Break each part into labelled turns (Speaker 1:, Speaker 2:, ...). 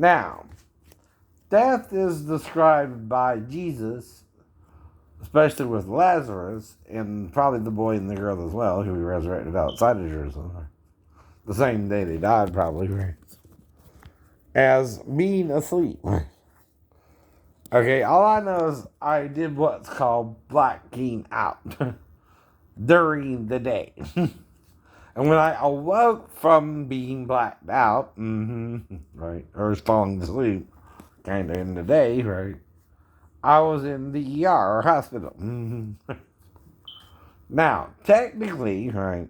Speaker 1: Now, death is described by Jesus, especially with Lazarus, and probably the boy and the girl as well, who he resurrected outside of Jerusalem. The same day they died, probably, right? As being asleep. Okay, all I know is I did what's called blacking out during the day. And when I awoke from being blacked out, right, or falling asleep, kind of in the day, right, I was in the ER or hospital. Now, technically, right,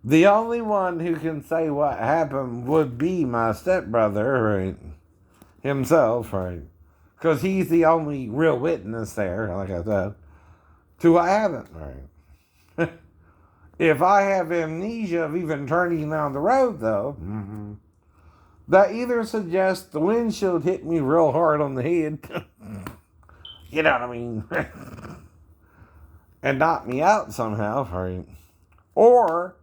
Speaker 1: the only one who can say what happened would be my stepbrother, right, himself, right, because he's the only real witness there, like I said, to what happened, right. If I have amnesia of even turning down the road, though, that either suggests the windshield hit me real hard on the head, you know what I mean, and knocked me out somehow, right? Or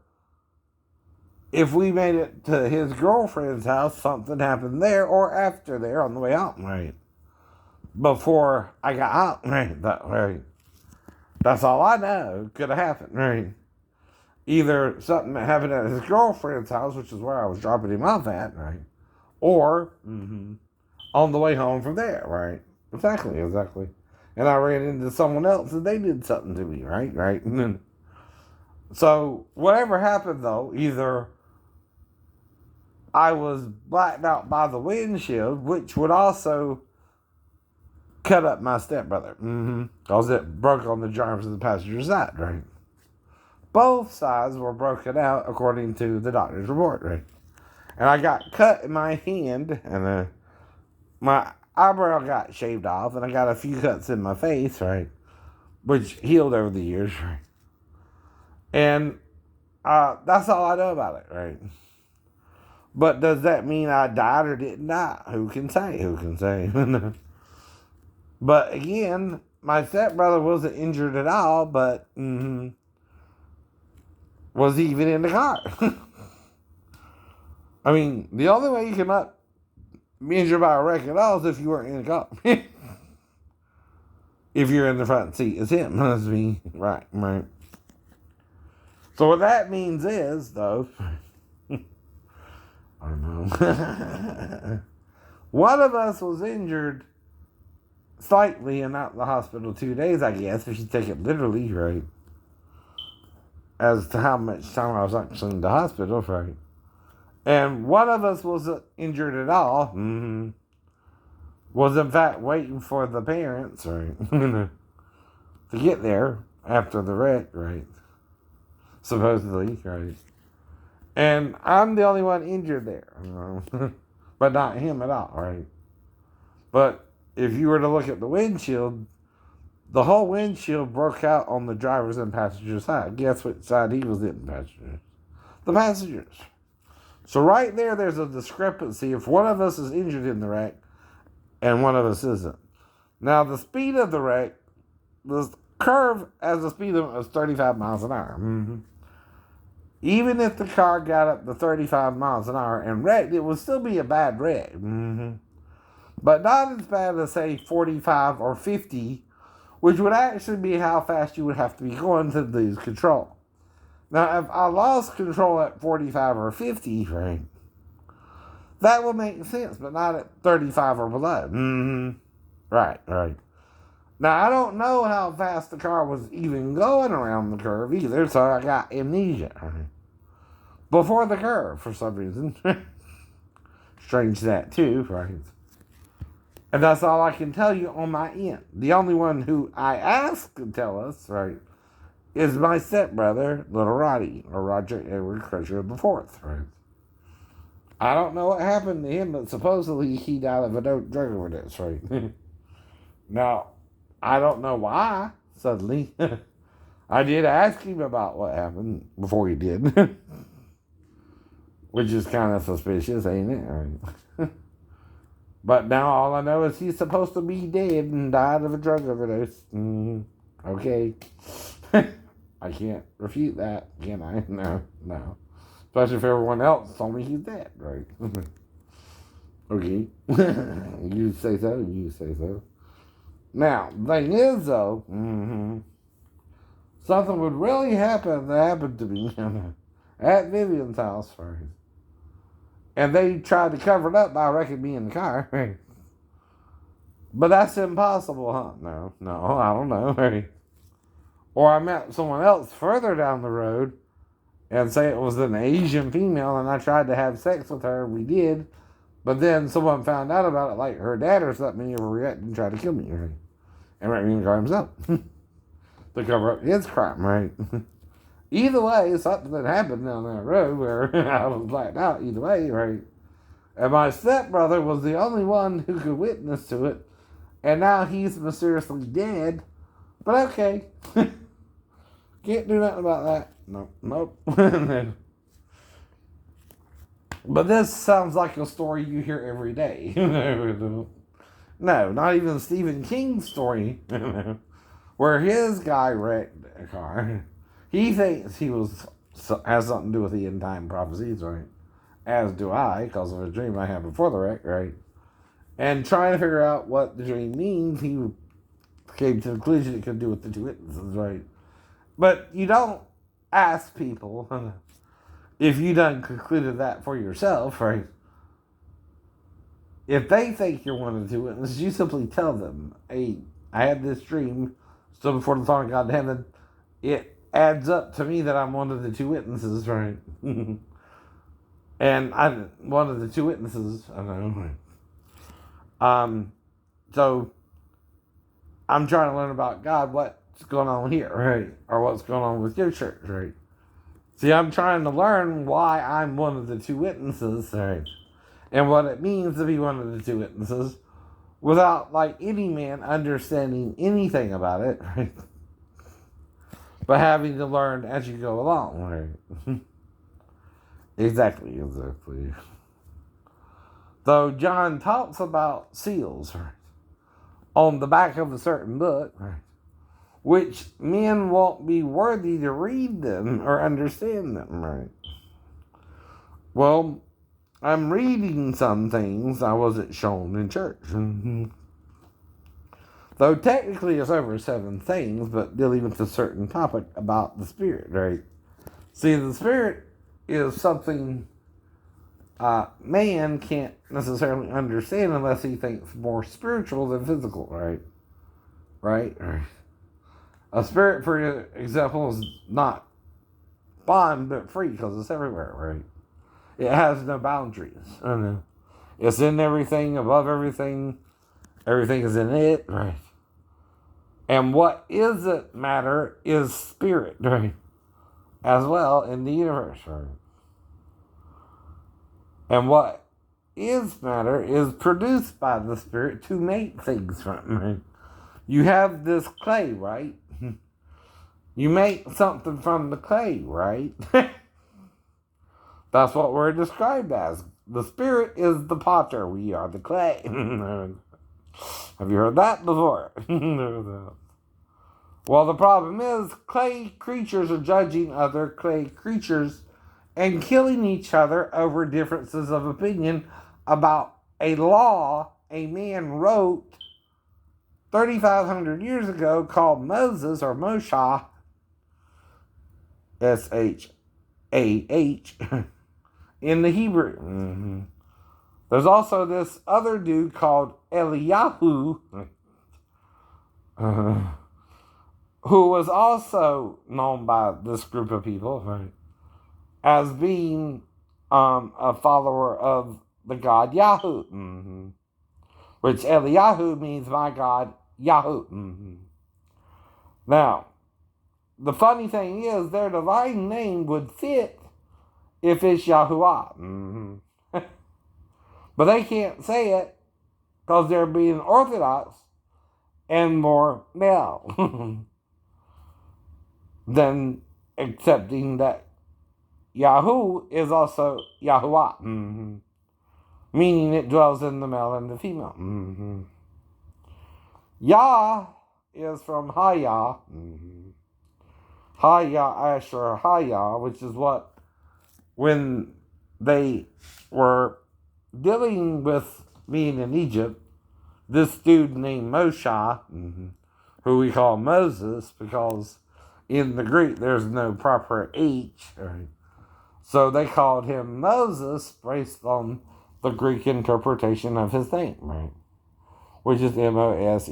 Speaker 1: if we made it to his girlfriend's house, something happened there or after there on the way out, right? Before I got out, right? Right. That's all I know could have happened, right? Either something that happened at his girlfriend's house, which is where I was dropping him off at, right? Or on the way home from there, right? Exactly. And I ran into someone else and they did something to me, right? So whatever happened though, either I was blacked out by the windshield, which would also cut up my stepbrother, because it broke on the driver's and the passenger's side, right? Both sides were broken out according to the doctor's report, right? And I got cut in my hand, and my eyebrow got shaved off, and I got a few cuts in my face, right? Which healed over the years, right? And that's all I know about it, right? But does that mean I died or didn't die? Who can say? But again, my stepbrother wasn't injured at all, but was he even in the car? I mean, the only way you can not be injured by a wreck at all is if you weren't in the car. If you're in the front seat, it's him. That's me. Right. So what that means is, though, I don't know. One of us was injured slightly and out in the hospital 2 days, I guess, if you take it literally, right? As to how much time I was actually in the hospital, right? And one of us wasn't injured at all. Was in fact waiting for the parents, right? To get there after the wreck, right? Supposedly, right? And I'm the only one injured there, but not him at all, right? But if you were to look at the windshield, the whole windshield broke out on the driver's and passenger's side. Guess which side he was in, passengers? The passengers. So right there's a discrepancy if one of us is injured in the wreck and one of us isn't. Now, the speed of the wreck, the curve has a speed limit of 35 miles an hour. Even if the car got up to 35 miles an hour and wrecked, it would still be a bad wreck. But not as bad as, say, 45 or 50, which would actually be how fast you would have to be going to lose control. Now, if I lost control at 45 or 50, right, that would make sense, but not at 35 or below. Right. Now, I don't know how fast the car was even going around the curve either, so I got amnesia. Right? Before the curve, for some reason. Strange that, too, right? And that's all I can tell you on my end. The only one who I asked to tell us, right, is my stepbrother, Little Roddy, or Roger Edward Crusher IV, right? I don't know what happened to him, but supposedly he died of a drug overdose, right? Now, I don't know why, suddenly. I did ask him about what happened before he did. Which is kind of suspicious, ain't it? Right? But now all I know is he's supposed to be dead and died of a drug overdose. Okay. I can't refute that, can I? No. Especially if everyone else told me he's dead, right? Okay. You say so, you say so. Now, the thing is, though, something would really happen that happened to me at Vivian's house first. And they tried to cover it up by wrecking me in the car. But that's impossible, huh? No, I don't know. Or I met someone else further down the road and say it was an Asian female and I tried to have sex with her. We did. But then someone found out about it, like her dad or something, and he overreacted and tried to kill me. Right? And wrecked me in the car himself. To cover up his crime, right? Either way, something that happened down that road where I was blacked out, either way, right? And my stepbrother was the only one who could witness to it. And now he's mysteriously dead. But okay. Can't do nothing about that. Nope. But this sounds like a story you hear every day. No, not even Stephen King's story. Where his guy wrecked a car. He thinks has something to do with the end time prophecies, right? As do I, because of a dream I had before the wreck, right? And trying to figure out what the dream means, he came to the conclusion it could do with the two witnesses, right? But you don't ask people if you done concluded that for yourself, right? If they think you're one of the two witnesses, you simply tell them, hey, I had this dream, still before the throne of God in heaven. It adds up to me that I'm one of the two witnesses, right? And I'm one of the two witnesses, I know. So I'm trying to learn about God, what's going on here, right? Or what's going on with your church, right? See, I'm trying to learn why I'm one of the two witnesses, right? And what it means to be one of the two witnesses without, like, any man understanding anything about it, right? But having to learn as you go along, right? Exactly. Though John talks about seals, right? On the back of a certain book, right? Which men won't be worthy to read them or understand them, right? Well, I'm reading some things I wasn't shown in church. Though technically it's over 7 things, but dealing with a certain topic about the Spirit, right? See, the Spirit is something man can't necessarily understand unless he thinks more spiritual than physical, right? Right? A spirit, for example, is not bond but free because it's everywhere, right? It has no boundaries. It's in everything, above everything. Everything is in it, right? And what isn't matter is spirit, right? As well in the universe, right? And what is matter is produced by the Spirit to make things from, right? You have this clay, right? You make something from the clay, right? That's what we're described as. The Spirit is the potter. We are the clay. Have you heard that before? Well, the problem is clay creatures are judging other clay creatures and killing each other over differences of opinion about a law a man wrote 3,500 years ago called Moses or Moshe, Shah, in the Hebrew. There's also this other dude called Eliyahu, who was also known by this group of people, right, as being a follower of the god Yahoo, which Eliyahu means my god Yahoo. Now, the funny thing is, their divine name would fit if it's Yahuwah. But they can't say it because they're being orthodox and more male than accepting that Yahoo is also Yahuwah, meaning it dwells in the male and the female. Yah is from Haya, Haya Asher Haya, which is what, when they were dealing with being in Egypt, this dude named Moshe, who we call Moses, because in the Greek there's no proper H, right? So they called him Moses based on the Greek interpretation of his name, right? Which is Moses.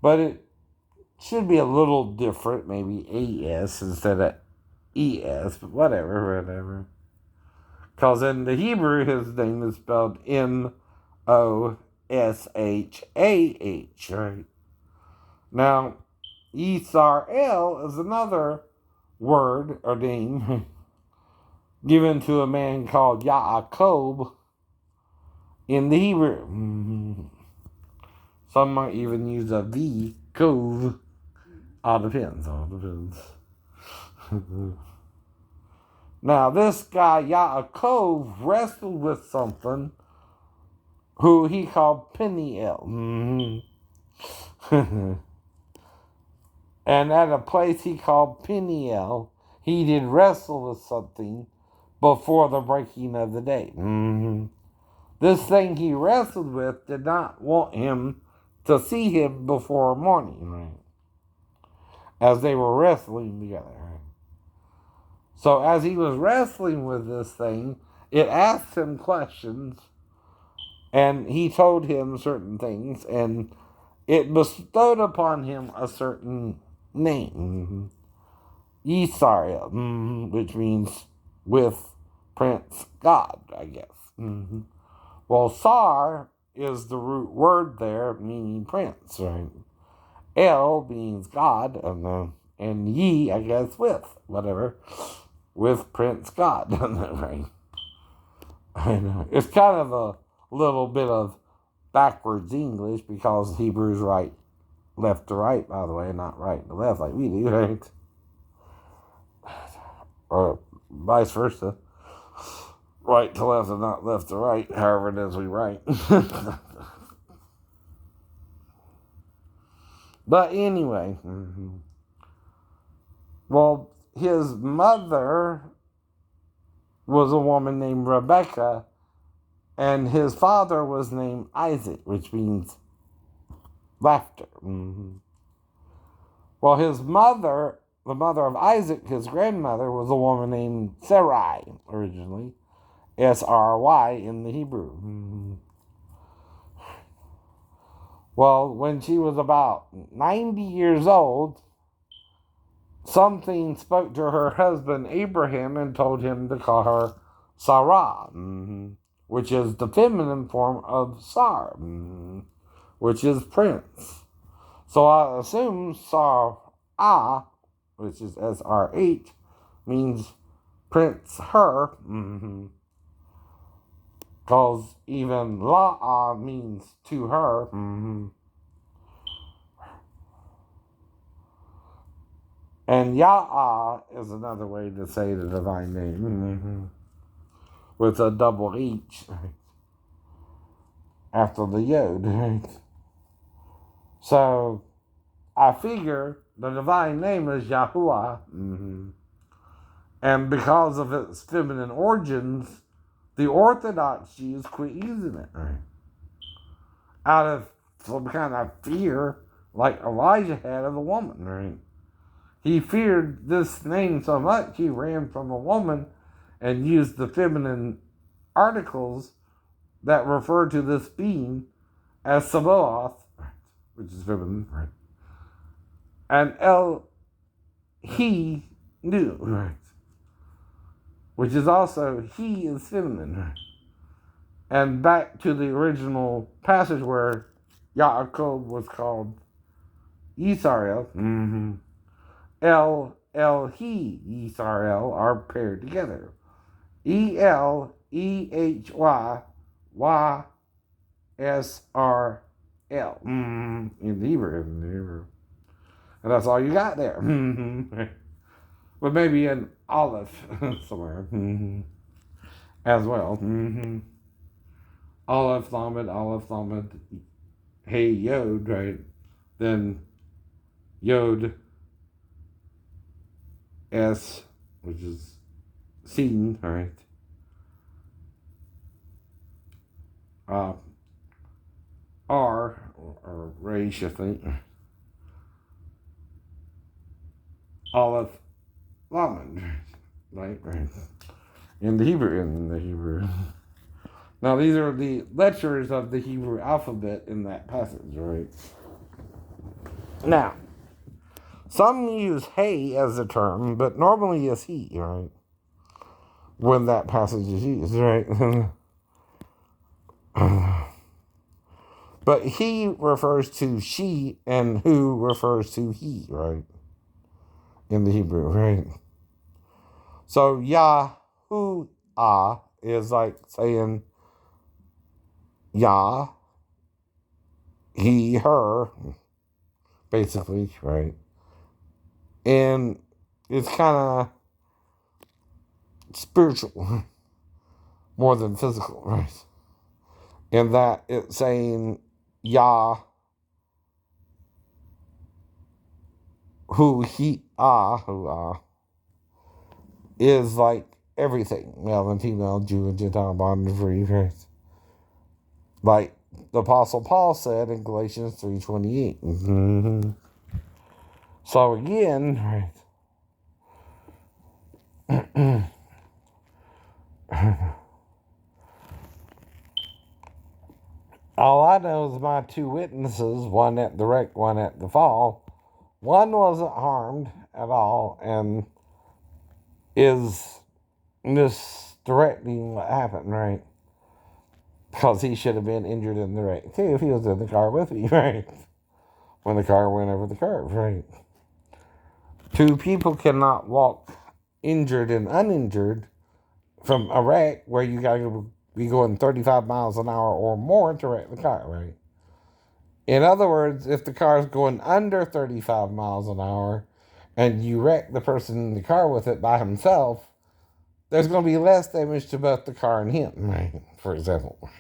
Speaker 1: But it should be a little different, maybe AS instead of ES, but whatever. Because in the Hebrew, his name is spelled Moshah, right? Now, Yisrael is another word or name given to a man called Yaakov in the Hebrew. Some might even use a V, Kov. All depends. Now, this guy, Yaakov, wrestled with something who he called Peniel. And at a place he called Peniel, he did wrestle with something before the breaking of the day. This thing he wrestled with did not want him to see him before morning, right? As they were wrestling together. Right? So as he was wrestling with this thing, it asked him questions, and he told him certain things, and it bestowed upon him a certain name, Yisrael, which means with Prince God, I guess. Well, Sar is the root word there, meaning prince, right? El means God, and Ye, I guess, with, whatever, with Prince God, right? I know. It's kind of a little bit of backwards English because Hebrew's right left to right, by the way, not right to left like we do, right? Or vice versa. Right to left and not left to right, however it is we write. But anyway, well, his mother was a woman named Rebecca, and his father was named Isaac, which means laughter. Well, his mother, the mother of Isaac, his grandmother, was a woman named Sarai, originally. S-R-Y in the Hebrew. Well, when she was about 90 years old, something spoke to her husband Abraham and told him to call her Sarah, which is the feminine form of Sar, which is prince. So I assume Sarah, which is S-R-H, means prince her, because even La'ah means to her. And Ya'ah is another way to say the divine name. With a double H after the Yod. So I figure the divine name is Yahuwah. And because of its feminine origins, the Orthodox Jews quit using it, right? Out of some kind of fear, like Elijah had of a woman, right? He feared this name so much, he ran from a woman and used the feminine articles that refer to this being as Sabaoth, which is feminine, right? And he knew, right? Which is also, he is feminine, right? And back to the original passage where Yaakov was called Yisrael, he, Yisrael are paired together. E-L-E-H-Y-Y-S-R-L. In the Hebrew. And that's all you got there. But maybe an olive somewhere as well. Aleph, Lamed, hey, Yod, right? Then Yod, S, which is Sin, all right? or Reish, I think, Aleph Lamed, right? In the Hebrew. Now, these are the letters of the Hebrew alphabet in that passage, right? Now, some use hey as a term, but normally it's he, right? When that passage is used, right? But he refers to she and who refers to he, right? In the Hebrew, right? So Yahuwah is like saying Yah, he, her, basically, right? And it's kind of spiritual more than physical, right? In that it's saying Yah, who is like everything, male and female, Jew and Gentile, bond and free, right? Like the Apostle Paul said in Galatians 3:28. Mm-hmm. So again, right? All I know is my two witnesses, one at the wreck, one at the fall. One wasn't harmed at all and is misdirecting what happened, right? Because he should have been injured in the wreck too if he was in the car with me, right? When the car went over the curve, right? Two people cannot walk injured and uninjured from a wreck where you got to be going 35 miles an hour or more to wreck the car, right? In other words, if the car is going under 35 miles an hour and you wreck the person in the car with it by himself, there's going to be less damage to both the car and him, right? For example.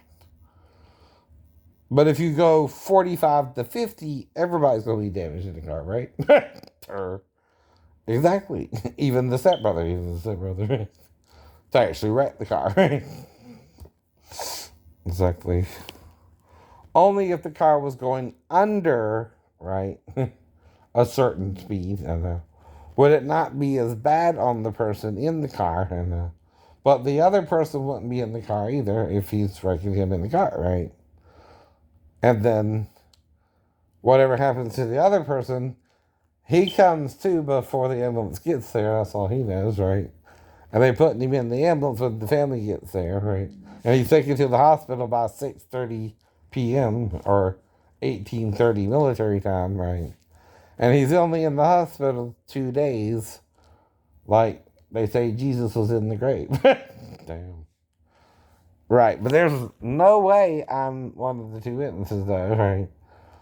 Speaker 1: But if you go 45 to 50, everybody's going to be damaged in the car, right? Exactly. Even the stepbrother, to actually wreck the car, right? Exactly. Only if the car was going under, right, a certain speed, would it not be as bad on the person in the car, but the other person wouldn't be in the car either if he's wrecking him in the car, right? And then whatever happens to the other person, he comes to before the ambulance gets there. That's all he knows, right? And they put him in the ambulance when the family gets there, right? And he's taken to the hospital by 6:30 p.m. or 18:30 military time, right? And he's only in the hospital 2 days. Like they say Jesus was in the grave. Damn. Right, but there's no way I'm one of the two witnesses, though, right?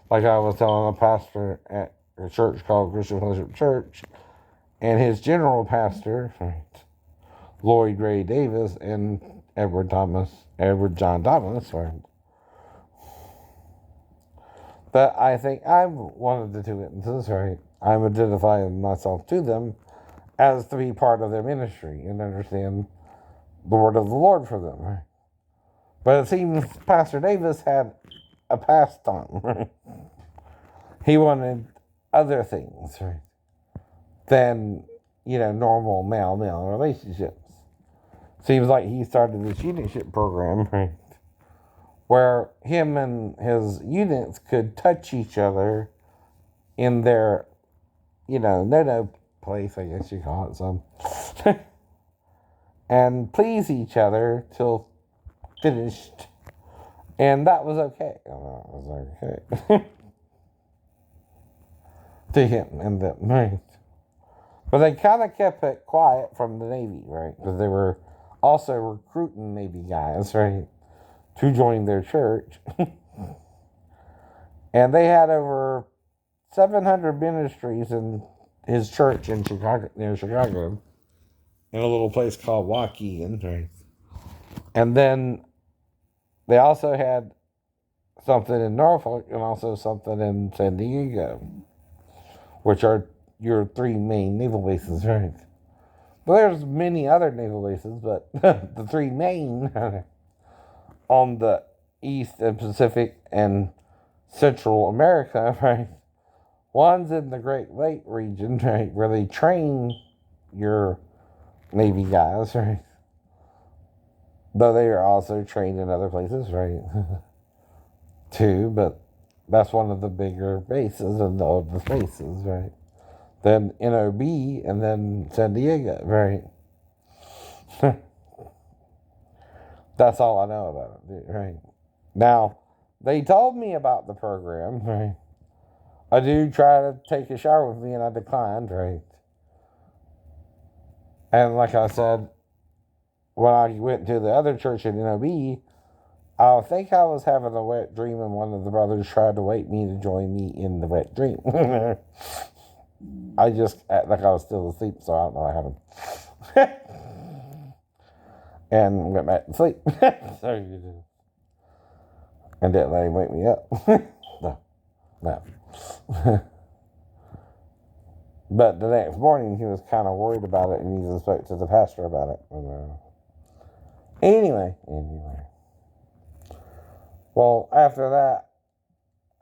Speaker 1: Like I was telling a pastor at a church called Christian Fellowship Church, and his general pastor, right, Lloyd Ray Davis, and Edward John Thomas, right? But I think I'm one of the two witnesses, right? I'm identifying myself to them as to be part of their ministry and understand the word of the Lord for them, right? But it seems Pastor Davis had a pastime, right? He wanted other things, right, than, normal male-male relationships. Seems like he started this unitship program, right, where him and his units could touch each other in their, no place, I guess you call it, some, and please each other till finished. And that was okay. To him and them, right? But they kind of kept it quiet from the Navy, right? Because they were also recruiting Navy guys, right, to join their church. And they had over 700 ministries in his church in Chicago, near Chicago, in a little place called Waukegan, right? And then they also had something in Norfolk and also something in San Diego, which are your three main naval bases, right? But there's many other naval bases, but the three main on the East and Pacific and Central America, right? One's in the Great Lake region, right, where they train your Navy guys, right? Though they are also trained in other places, right? Too, but that's one of the bigger bases of the spaces, right? Then NOB and then San Diego, right? That's all I know about it, right? Now, they told me about the program, right? I do try to take a shower with me and I declined, right? And like I said, when I went to the other church in NOB, I think I was having a wet dream and one of the brothers tried to wake me to join me in the wet dream. I just act like I was still asleep, so I don't know what happened. And went back to sleep. And didn't let him wake me up. No. But the next morning, he was kind of worried about it and he even spoke to the pastor about it. Anyway. Well, after that,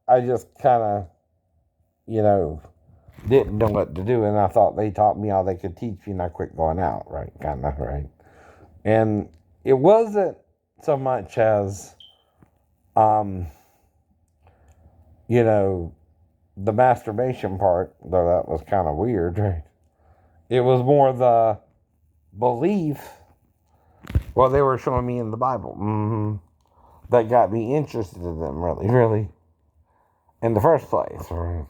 Speaker 1: I just kind of, didn't know what to do. And I thought they taught me all they could teach me and I quit going out, right? Kind of, right? And it wasn't so much as, the masturbation part, though that was kind of weird, right? It was more the belief, what they were showing me in the Bible, that got me interested in them, really, in the first place, right?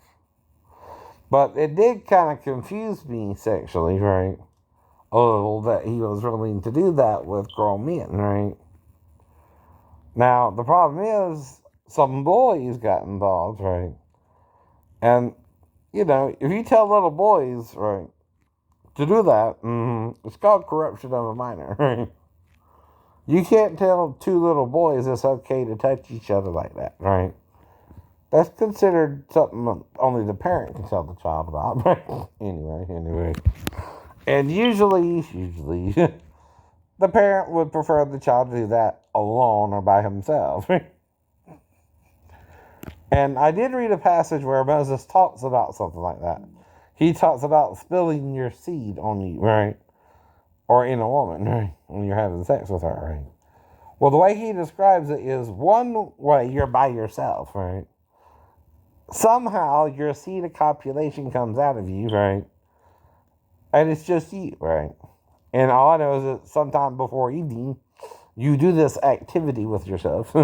Speaker 1: But it did kind of confuse me sexually, right? A little, that he was willing to do that with grown men, right? Now, the problem is, some boys got involved, right? And, if you tell little boys, right, to do that, it's called corruption of a minor, right? You can't tell two little boys it's okay to touch each other like that, right? That's considered something only the parent can tell the child about, right? Anyway. And usually, the parent would prefer the child to do that alone or by himself, right? And I did read a passage where Moses talks about something like that. He talks about spilling your seed on you, right? Or in a woman, right? When you're having sex with her, right? Well, the way he describes it is one way you're by yourself, right? Somehow your seed of copulation comes out of you, right? And it's just you, right? And all I know is that sometime before evening, you do this activity with yourself,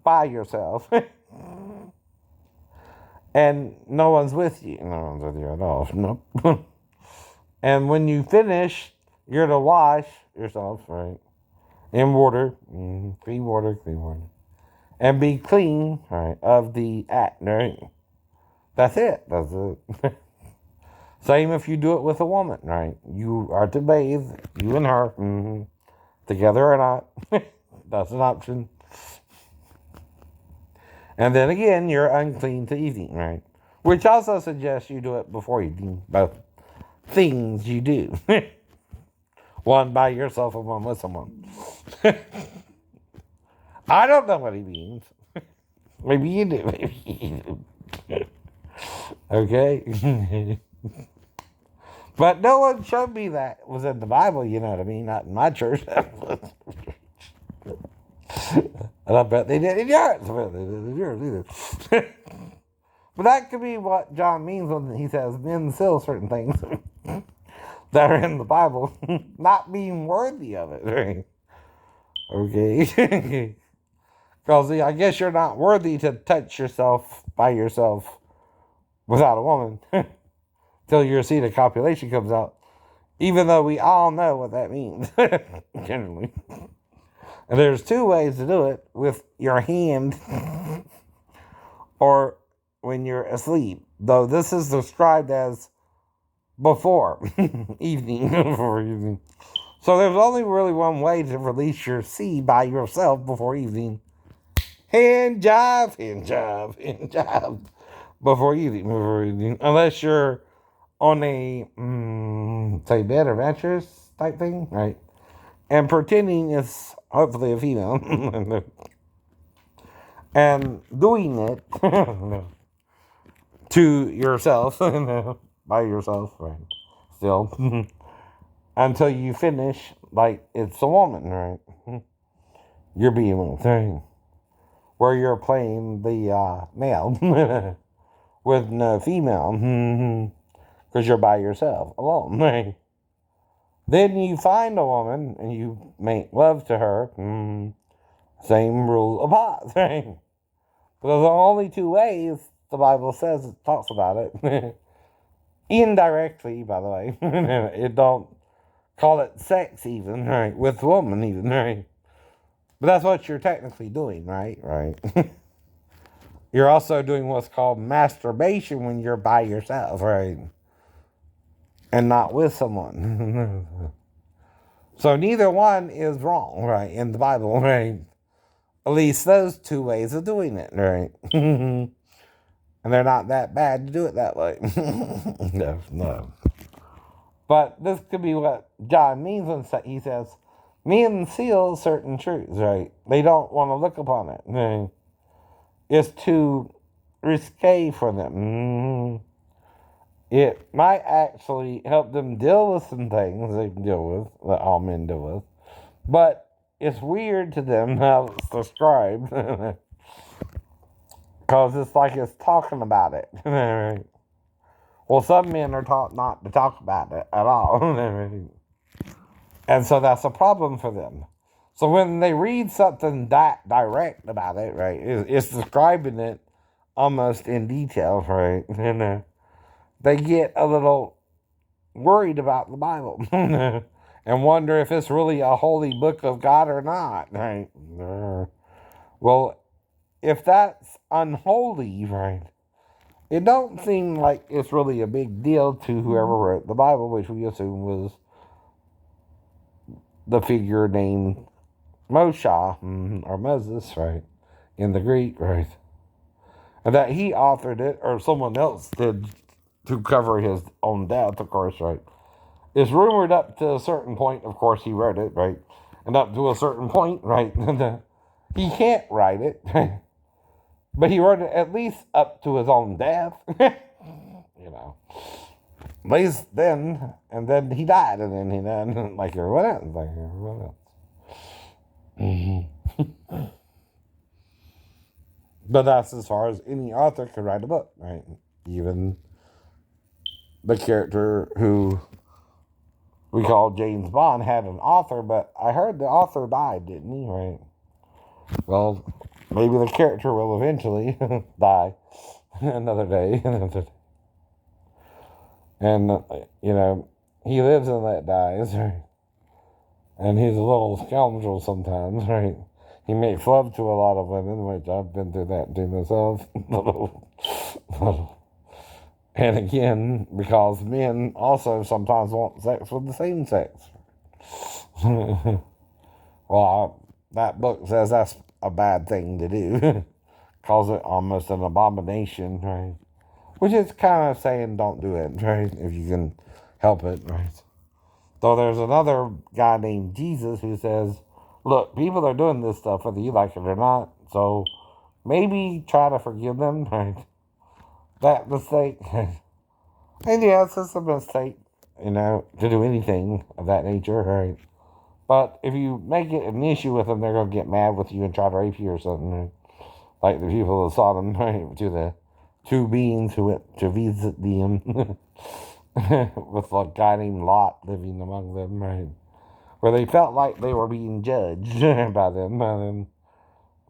Speaker 1: by yourself. And no one's with you. No one's with you at all. Nope. And when you finish, you're to wash yourself, right? In water. Clean water. And be clean, right, of the act, right? That's it. Same if you do it with a woman, right? You are to bathe, you and her, together or not. That's an option. And then again, you're unclean to eating, right? Which also suggests you do it before eating. Both things you do. One by yourself and one with someone. I don't know what he means. Maybe you do. Okay? But no one showed me that was in the Bible, you know what I mean? Not in my church. And I bet they did in yours. I bet they did in yours either. But that could be what John means when he says men sell certain things that are in the Bible, not being worthy of it. Right? Okay. Because I guess you're not worthy to touch yourself by yourself without a woman till your seed of copulation comes out. Even though we all know what that means, generally. And there's two ways to do it: with your hand or when you're asleep. Though this is described as before evening. Before evening. So there's only really one way to release your seed by yourself before evening. Hand job. Before evening. Unless you're on a, say, bed or mattress type thing, right? And pretending it's hopefully a female. and doing it to yourself, by yourself, right? Still, until you finish like it's a woman, right? You're being with, right? Where you're playing the male with no female, because you're by yourself, alone, right? Then you find a woman and you make love to her. Same rule applies, right? But there's only two ways the Bible says it talks about it. Indirectly, by the way. It don't call it sex even, right? With woman even, right? But that's what you're technically doing, right? Right. You're also doing what's called masturbation when you're by yourself, right? And not with someone. So neither one is wrong, right? In the Bible, right? At least those two ways of doing it, right? And they're not that bad to do it that way. No, no. But this could be what John means when he says, men seal certain truths, right? They don't want to look upon it. Right? It's too risque for them. It might actually help them deal with some things they can deal with, that all men deal with. But it's weird to them how it's described. Because it's like it's talking about it. Well, some men are taught not to talk about it at all. And so that's a problem for them. So when they read something that direct about it, right, it's describing it almost in detail, right? And they get a little worried about the Bible and wonder if it's really a holy book of God or not, right? Well, if that's unholy, right, it don't seem like it's really a big deal to whoever wrote the Bible, which we assume was the figure named Moshe, or Moses, right, in the Greek, right? And that he authored it, or someone else did to cover his own death, of course, right? It's rumored up to a certain point, of course, he wrote it, right? And up to a certain point, right, he can't write it, right? But he wrote it at least up to his own death, you know. At least then, and then he died, and then he died, like everyone else, like everyone else. But that's as far as any author could write a book, right? Even the character who we call James Bond had an author, but I heard the author died, didn't he? Right? Well, maybe the character will eventually die another day. And, you know, he lives and that dies, right? And he's a little scoundrel sometimes, right? He makes love to a lot of women, which I've been through that to myself. And again, because men also sometimes want sex with the same sex. Well, that book says that's a bad thing to do. Calls it almost an abomination, right? Which is kind of saying don't do it, right? If you can help it, right? Though there's another guy named Jesus who says, look, people are doing this stuff whether you like it or not, so maybe try to forgive them, right? That mistake. And yes, it's a mistake, you know, to do anything of that nature, right? But if you make it an issue with them, they're going to get mad with you and try to rape you or something, right? Like the people of Sodom, right? To the two beings who went to visit them with a guy named Lot living among them, right? Where they felt like they were being judged by them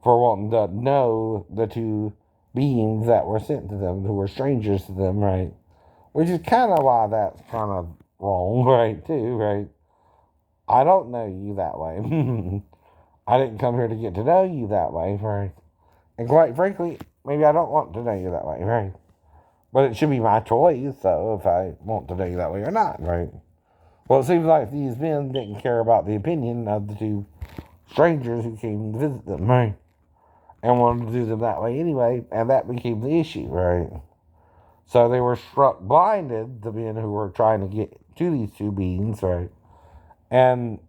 Speaker 1: for wanting to know the two beings that were sent to them, who were strangers to them, right? Which is kind of why that's kind of wrong, right, too, right? I don't know you that way. I didn't come here to get to know you that way, right? And quite frankly, maybe I don't want to know you that way, right? But it should be my choice, though, if I want to know you that way or not, right? Well, it seems like these men didn't care about the opinion of the two strangers who came to visit them, right? And wanted to do them that way anyway, and that became the issue, right? So they were struck blinded, the men who were trying to get to these two beings, right? And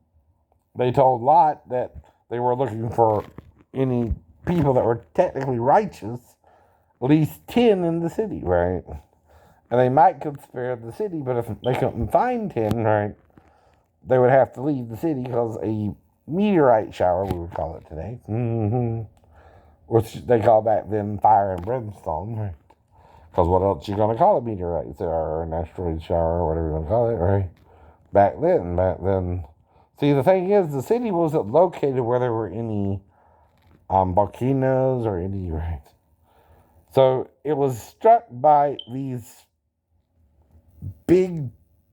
Speaker 1: they told Lot that they were looking for any people that were technically righteous, at least 10 in the city, right? And they might could spare the city, but if they couldn't find 10, right, they would have to leave the city because a meteorite shower, we would call it today, which they call back then fire and brimstone, right? Because what else you going to call a meteorite or an asteroid shower or whatever you want to call it, right? Back then. See, the thing is, the city wasn't located where there were any volcanoes or any, right? So it was struck by these big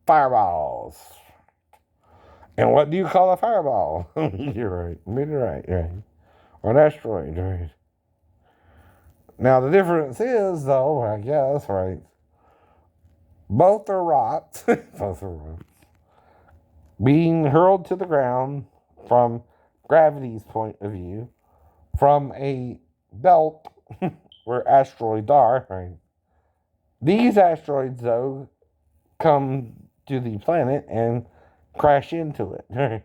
Speaker 1: fireballs. And what do you call a fireball? Meteorite, right? Or an asteroid, right? Now, the difference is, though, I guess, right? Both are rocks. Both are rocks. Being hurled to the ground from gravity's point of view from a belt where asteroids are, right? These asteroids, though, come to the planet and crash into it. Right?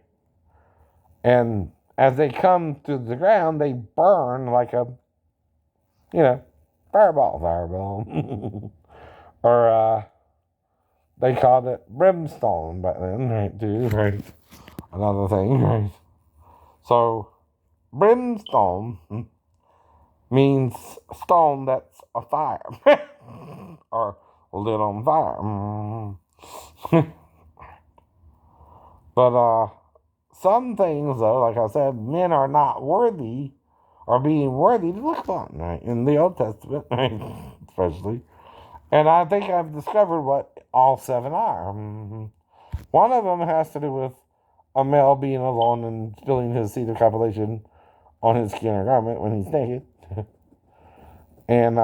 Speaker 1: And as they come to the ground, they burn like a, fireball. Or they called it brimstone back then, right, too, right? Another thing, right? So, brimstone means stone that's a fire. Or lit on fire. But, some things, though, like I said, men are not worthy or being worthy to look upon, right? In the Old Testament, right? Especially. And I think I've discovered what all 7 are. One of them has to do with a male being alone and spilling his seed of copulation on his skin or garment when he's naked. And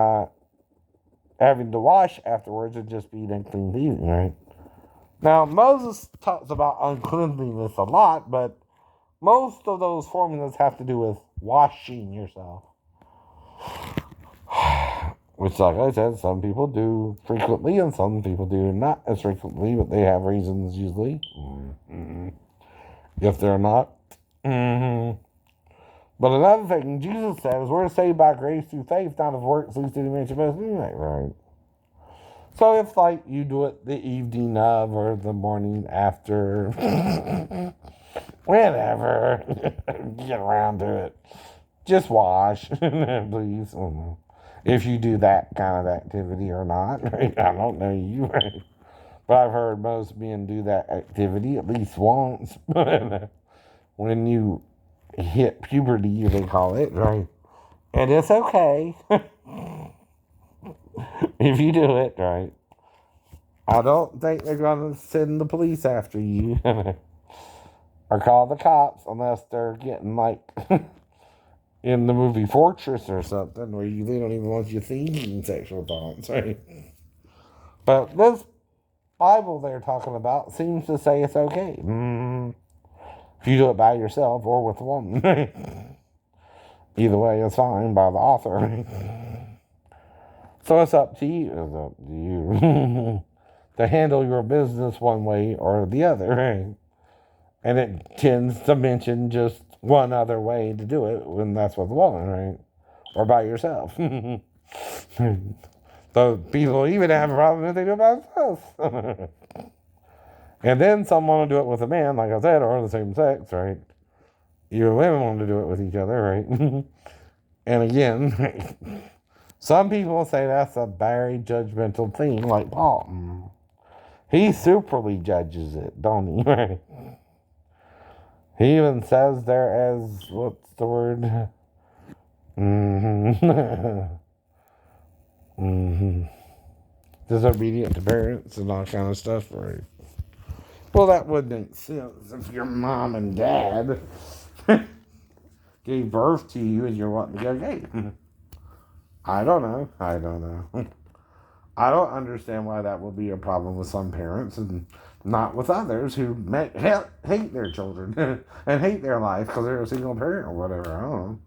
Speaker 1: having to wash afterwards and just be unclean eating, right? Now, Moses talks about uncleanliness a lot, but most of those formulas have to do with washing yourself. Which, like I said, some people do frequently and some people do not as frequently, but they have reasons usually. If they're not. But another thing Jesus said is we're saved by grace through faith, not of works, least any man should boast. Right? So if, like, you do it the evening of or the morning after, whenever, get around to it, just wash, please. If you do that kind of activity or not, right? I don't know you, right? But I've heard most men do that activity at least once. When you hit puberty, they call it, right? And it's okay. If you do it, right? I don't think they're going to send the police after you. Or call the cops unless they're getting, like, in the movie Fortress or something, where they don't even want you thinking sexual thoughts, right? But this Bible they're talking about seems to say it's okay. If you do it by yourself or with a woman. Either way, it's fine by the author. So it's up to you. It's up to you. To handle your business one way or the other, right? And it tends to mention just one other way to do it when that's with a woman, right? Or by yourself. So people even have a problem if they do it by themselves. And then some want to do it with a man, like I said, or the same sex, right? Even women want to do it with each other, right? And again, some people say that's a very judgmental thing, like Paul. He superly judges it, don't he? He even says there as, what's the word? Disobedient to parents and all kind of stuff, right? Well, that wouldn't make sense if your mom and dad gave birth to you and you're wanting to go gay. I don't know. I don't understand why that would be a problem with some parents and not with others who hate their children and hate their life because they're a single parent or whatever. I don't know.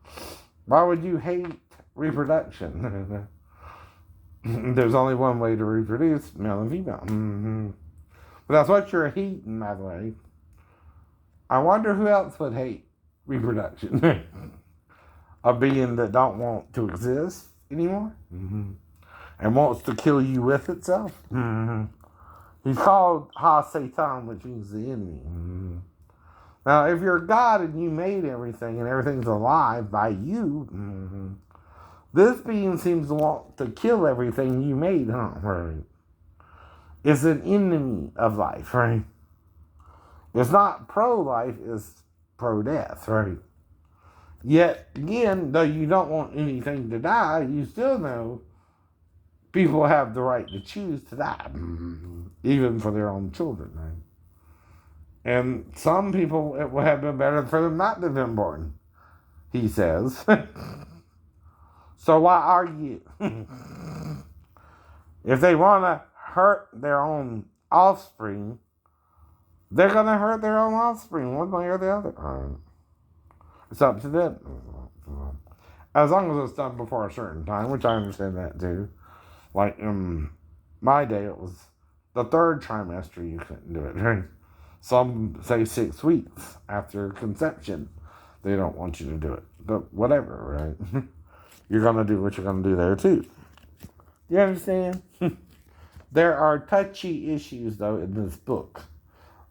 Speaker 1: Why would you hate reproduction? There's only one way to reproduce, male and female. But that's what you're hating, by the way. I wonder who else would hate reproduction. a being that don't want to exist anymore, and wants to kill you with itself. He's called Ha-Satan, which means the enemy. Now, if you're God and you made everything and everything's alive by you, this being seems to want to kill everything you made, huh? Right? It's an enemy of life, right? It's not pro-life, it's pro-death, right? Yet, again, though you don't want anything to die, you still know people have the right to choose to die, even for their own children, right? And some people, it would have been better for them not to have been born, he says. So why argue? If they want to hurt their own offspring, they're going to hurt their own offspring, one way or the other. It's up to them. As long as it's done before a certain time, which I understand that too. Like in my day, it was the third trimester you couldn't do it. Right? Some say 6 weeks after conception. They don't want you to do it. But whatever, right? You're going to do what you're going to do there too. You understand? There are touchy issues, though, in this book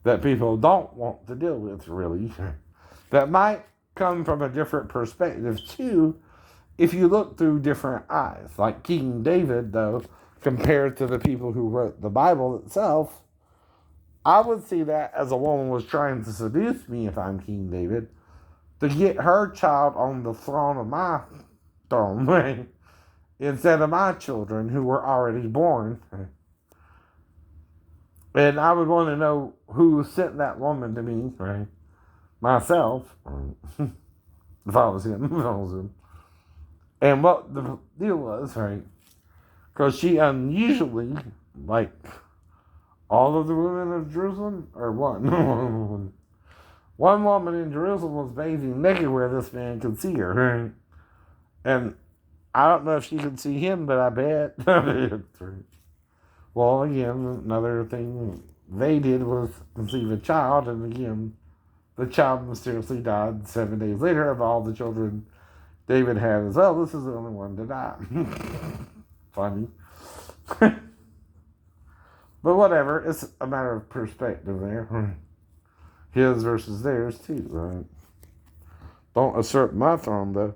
Speaker 1: that people don't want to deal with, really. That might come from a different perspective, too, if you look through different eyes. Like King David, though, compared to the people who wrote the Bible itself, I would see that as a woman was trying to seduce me, if I'm King David, to get her child on the throne of my throne, right? Instead of my children who were already born. And I would want to know who sent that woman to me, right? Myself, right? If I was him, And what the deal was, right? Because she unusually, like all of the women of Jerusalem, or one, one woman in Jerusalem was bathing naked where this man could see her, right? And I don't know if she could see him, but I bet. Well, again, another thing they did was conceive a child, and again, the child mysteriously died 7 days later. Of all the children David had as well, this is the only one to die. Funny. But whatever, it's a matter of perspective there. His versus theirs, too, right? Don't usurp my throne, though.